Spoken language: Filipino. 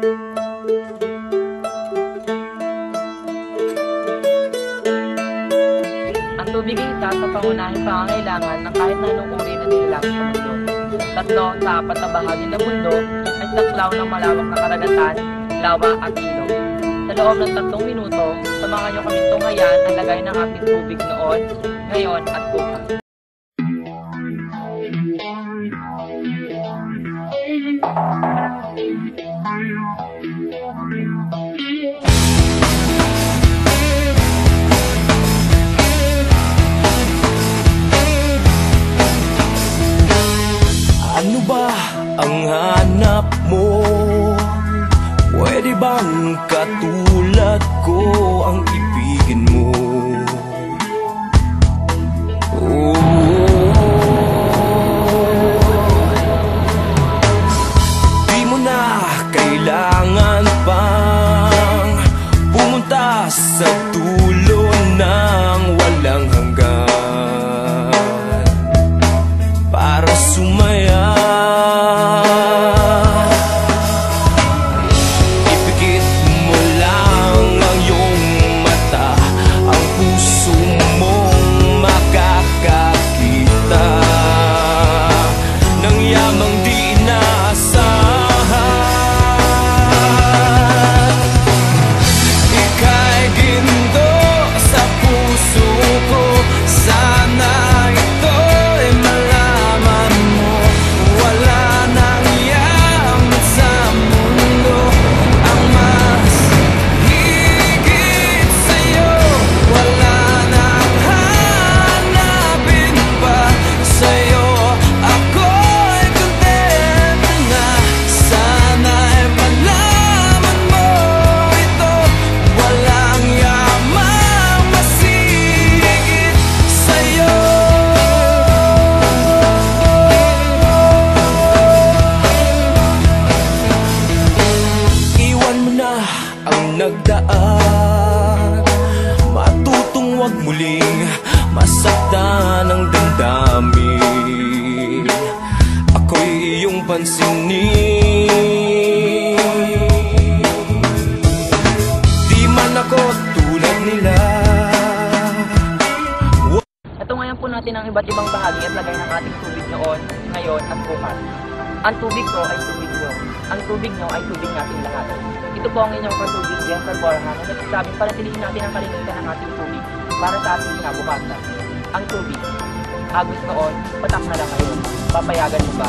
Ang tubig ay isa sa pangunahing pangangailangan ng kahit na anong uri na nilalang sa mundo. 3 sa 4 na bahagi ng mundo ay saklaw ng malawak na karagatan, lawa at ilog. Sa loob ng 3 minuto, samahan niyo kaming tunghayan ang lagay ng ating tubig noon, ngayon at bukas. Ano ba ang hanap mo? Pwede bang katulad ko ang ibigin mo? Di mo na kailangan pang pumunta sa dulo ng walang hanggan para sumaya. Nagdaan, matutong wag muling masaktan ng damdamin. Ako'y iyong pansinin. Di man ako tulad nila. Ito ngayon po natin ang iba't ibang bahagi at lagay ng ating tubig noon, ngayon at bukas. Ang tubig ko ay tubig nyo. Ang tubig nyo ay tubig nating lahat. Ito po ang inyong katubig, Jennifer Borja, na nagsasabing panatilihin natin ang kalinisan ng ating tubig para sa ating kinabukasan. Ang tubig, agos noon, patak na lang kayo. Papayagan mo ba?